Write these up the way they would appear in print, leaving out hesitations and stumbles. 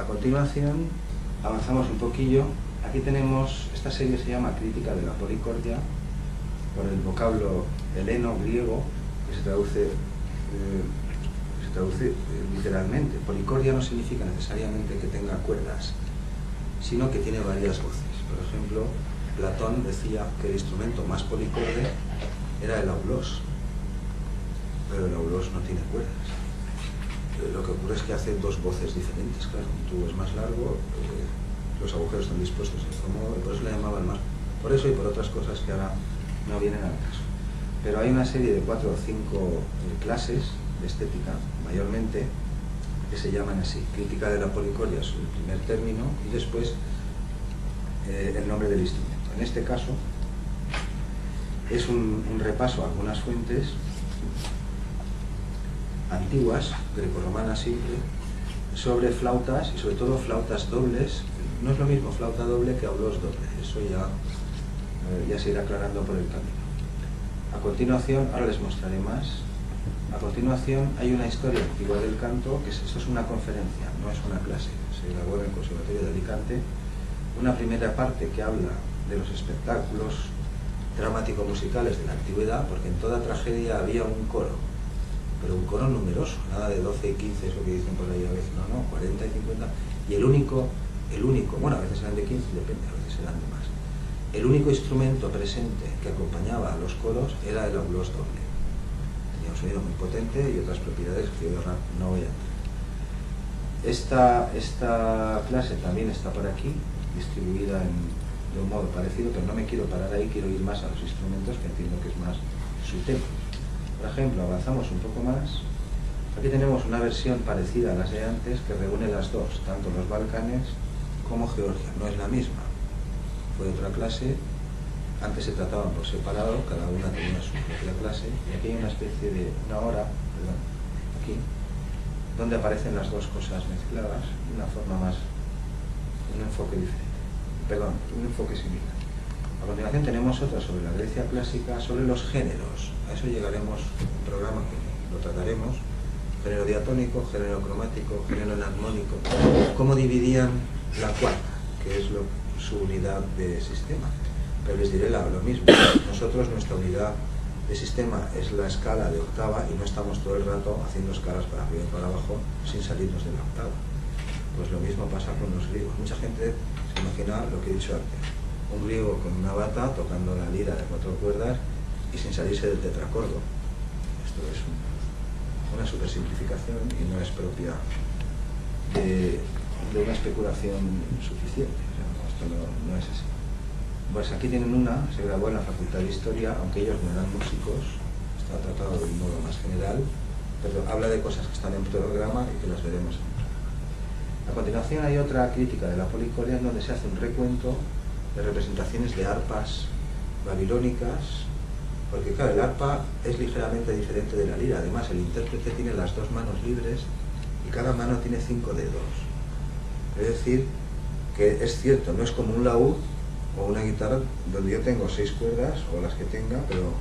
continuación avanzamos un poquillo. Aquí tenemos, esta serie se llama Crítica de la Policordia, por el vocablo heleno-griego, que se traduce literalmente. Policordia no significa necesariamente que tenga cuerdas, sino que tiene varias voces. Por ejemplo, Platón decía que el instrumento más policorde era el aulos, pero el aulos no tiene cuerdas. Lo que ocurre es que hace dos voces diferentes, claro, un tubo es más largo, los agujeros están dispuestos de otro modo, y por eso le llamaban más, por eso y por otras cosas que ahora no vienen al caso. Pero hay una serie de 4 o 5 clases de estética, mayormente, que se llaman así. Crítica de la policordia es el primer término, y después el nombre del instrumento. En este caso, es un repaso a algunas fuentes antiguas, grecorromanas simple, sobre flautas, y sobre todo flautas dobles. No es lo mismo flauta doble que aulos doble, eso ya se irá aclarando por el camino. A continuación, ahora les mostraré más. A continuación hay una historia antigua del canto, que esto es una conferencia, no es una clase, se grabó en el Conservatorio de Alicante. Una primera parte que habla de los espectáculos dramático-musicales de la antigüedad, porque en toda tragedia había un coro, pero un coro numeroso, nada de 12 y 15, eso que dicen por ahí a veces, no, 40 y 50, y el único, bueno, a veces eran de 15, depende, a veces eran de más. El único instrumento presente que acompañaba a los coros era el aulos doble. Tenía un sonido muy potente y otras propiedades que yo ahora no voy a entrar. Esta clase también está por aquí, distribuida de un modo parecido, pero no me quiero parar ahí, quiero ir más a los instrumentos, que entiendo que es más su tema. Por ejemplo, avanzamos un poco más. Aquí tenemos una versión parecida a las de antes, que reúne las dos, tanto los Balcanes como Georgia. No es la misma, fue otra clase. Antes se trataban por separado, cada una tenía su propia clase, y aquí hay una especie de aquí, donde aparecen las dos cosas mezcladas de una forma más, un enfoque diferente, un enfoque similar. A continuación tenemos otra sobre la Grecia clásica, sobre los géneros. A eso llegaremos en un programa que lo trataremos. Género diatónico, género cromático, género enarmónico. Cómo dividían la cuarta, que es su unidad de sistema. Pero les diré lo mismo. Nosotros, nuestra unidad de sistema es la escala de octava, y no estamos todo el rato haciendo escalas para arriba y para abajo sin salirnos de la octava. Pues lo mismo pasa con los griegos. Mucha gente se imagina lo que he dicho antes. Un griego con una bata tocando la lira de 4 cuerdas y sin salirse del tetracordo. Esto es una supersimplificación y no es propia de una especulación suficiente. O sea, esto no es así. Pues aquí tienen una, se grabó en la Facultad de Historia, aunque ellos no eran músicos, está tratado de un modo más general, pero habla de cosas que están en programa y que las veremos. A continuación hay otra crítica de la policordia, en donde se hace un recuento de representaciones de arpas babilónicas, porque claro, el arpa es ligeramente diferente de la lira. Además, el intérprete tiene las dos manos libres y cada mano tiene 5 dedos. Es decir, que es cierto, no es como un laúd o una guitarra donde yo tengo 6 cuerdas o las que tenga, pero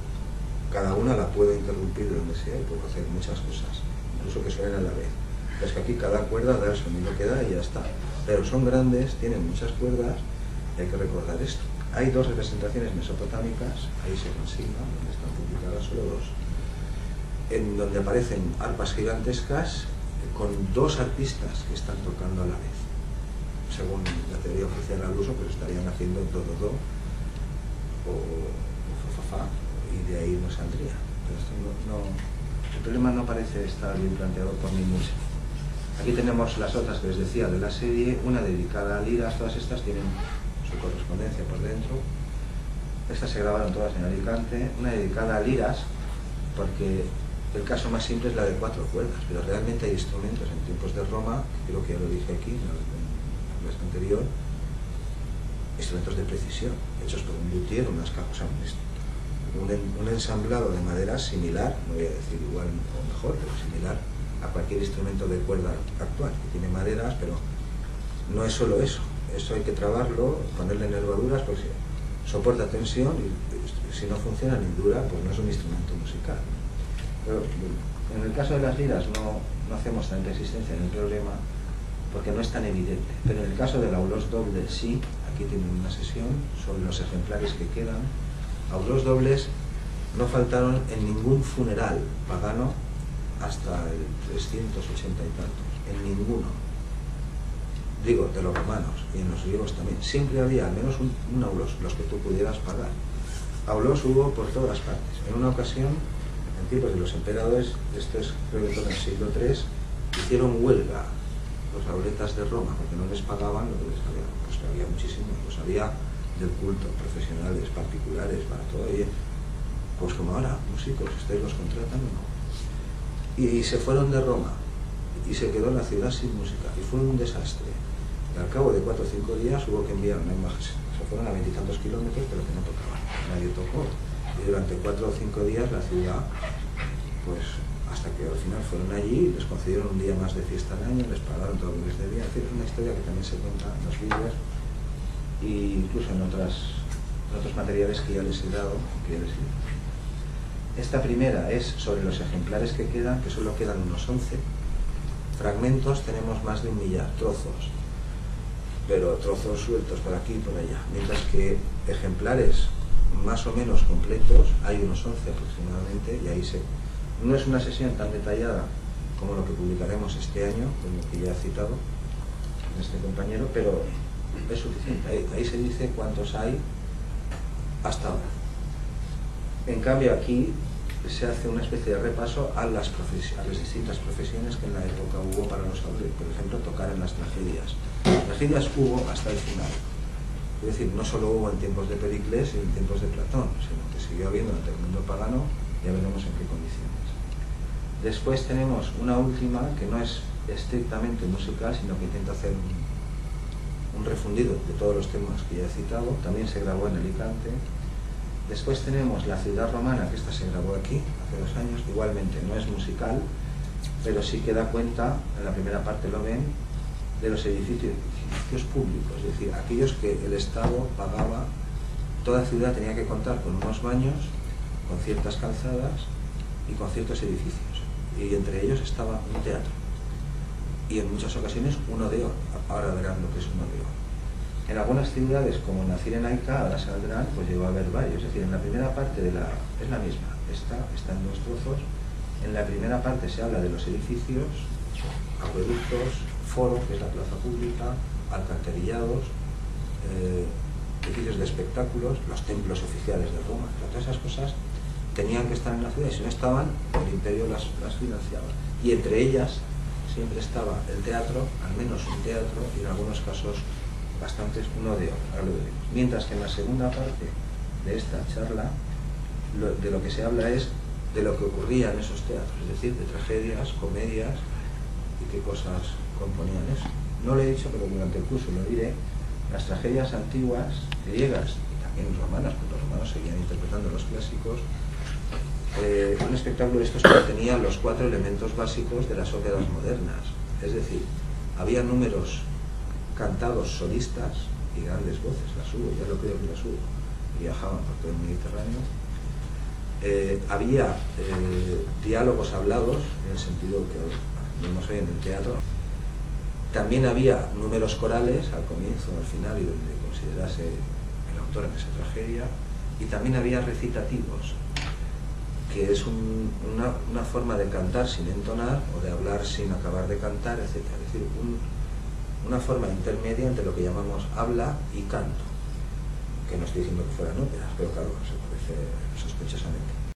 cada una la puedo interrumpir de donde sea y puedo hacer muchas cosas, incluso que suenen a la vez. Es que aquí cada cuerda da el sonido que da y ya está. Pero son grandes, tienen muchas cuerdas. Hay que recordar esto. Hay 2 representaciones mesopotámicas, ahí se consigna, donde están publicadas solo 2, en donde aparecen arpas gigantescas con 2 artistas que están tocando a la vez. Según la teoría oficial al uso, pues estarían haciendo do o fa, y de ahí no saldría. Pero esto el problema no parece estar bien planteado por mi música. Aquí tenemos las otras que les decía de la serie, una dedicada a liras, todas estas tienen su correspondencia por dentro. Estas se grabaron todas en Alicante. Una dedicada a liras, porque el caso más simple es la de 4 cuerdas, pero realmente hay instrumentos en tiempos de Roma, creo que ya lo dije aquí en la clase anterior, instrumentos de precisión, hechos por un luthier, un ensamblado de madera similar, no voy a decir igual o mejor, pero similar a cualquier instrumento de cuerda actual, que tiene maderas, pero no es solo eso. Eso hay que trabarlo, ponerle nervaduras, porque soporta tensión y si no funciona ni dura, pues no es un instrumento musical. Pero en el caso de las liras no hacemos tanta insistencia en el problema, porque no es tan evidente. Pero en el caso del Aulós Doble sí, aquí tienen una sesión sobre los ejemplares que quedan. Aulós Dobles no faltaron en ningún funeral pagano hasta el 380 y tantos, en ninguno. Digo, de los romanos y en los griegos también. Siempre había al menos un Aulós, los que tú pudieras pagar. Aulós hubo por todas partes. En una ocasión, en tiempos de los emperadores, esto es creo que todo en el siglo III, hicieron huelga los auletas de Roma porque no les pagaban lo que les había. Pues había muchísimos, pues había del culto, profesionales, particulares, para todo. Y pues como ahora, músicos, ¿ustedes los contratan o no? Y se fueron de Roma y se quedó la ciudad sin música y fue un desastre. Y al cabo de 4 o 5 días hubo que enviar una imagen. Se fueron a 20 y tantos kilómetros, pero que no tocaban, nadie tocó. Y durante 4 o 5 días la ciudad, pues hasta que al final fueron allí, les concedieron un día más de fiesta al año, les pagaron todo lo que les debían. Es decir, es una historia que también se cuenta en los vídeos e incluso en otros materiales que ya les he dado, Esta primera es sobre los ejemplares que quedan, que solo quedan unos 11. Fragmentos tenemos más de 1 millar, trozos, pero trozos sueltos por aquí y por allá. Mientras que ejemplares más o menos completos hay unos 11 aproximadamente, y ahí no es una sesión tan detallada como lo que publicaremos este año, como que ya he citado este compañero, pero es suficiente. Ahí se dice cuántos hay hasta ahora. En cambio aquí se hace una especie de repaso a las distintas profesiones que en la época hubo para los aules. Por ejemplo, tocar en las tragedias. Tragedias hubo hasta el final. Es decir, no solo hubo en tiempos de Pericles y en tiempos de Platón, sino que siguió habiendo ante el mundo pagano, ya veremos en qué condiciones. Después tenemos una última que no es estrictamente musical, sino que intenta hacer un refundido de todos los temas que ya he citado. También se grabó en Alicante. Después tenemos la ciudad romana, que esta se grabó aquí hace 2 años. Igualmente no es musical, pero sí que da cuenta, en la primera parte lo ven, de los edificios públicos, es decir, aquellos que el Estado pagaba. Toda ciudad tenía que contar con unos baños, con ciertas calzadas y con ciertos edificios, y entre ellos estaba un teatro y en muchas ocasiones un odeón. Ahora verán lo que es un odeón. En algunas ciudades como en la Cirenaica, ahora saldrán, pues llegó a haber varios. Es decir, en la primera parte es la misma, está en 2 trozos. En la primera parte se habla de los edificios, acueductos, foro, que es la plaza pública, alcantarillados, edificios de espectáculos, los templos oficiales de Roma. Todas esas cosas tenían que estar en la ciudad, y si no estaban, el imperio las financiaba. Y entre ellas siempre estaba el teatro, al menos un teatro, y en algunos casos bastantes, un odeón, ahora lo veremos. Mientras que en la segunda parte de esta charla, de lo que se habla es de lo que ocurría en esos teatros, es decir, de tragedias, comedias y qué cosas componían eso. No lo he dicho, pero durante el curso lo diré. Las tragedias antiguas, griegas y también romanas, porque los romanos seguían interpretando los clásicos, un espectáculo de estos contenía los 4 elementos básicos de las óperas modernas. Es decir, había números cantados solistas y grandes voces, las hubo, ya lo creo que las hubo, viajaban por todo el Mediterráneo. Había diálogos hablados, en el sentido que vemos hoy en el teatro. También había números corales al comienzo, al final, y donde considerase el autor en esa tragedia. Y también había recitativos, que es una forma de cantar sin entonar o de hablar sin acabar de cantar, etc. Es decir, una forma intermedia entre lo que llamamos habla y canto, que no estoy diciendo que fueran óperas, pero claro, se parece sospechosamente.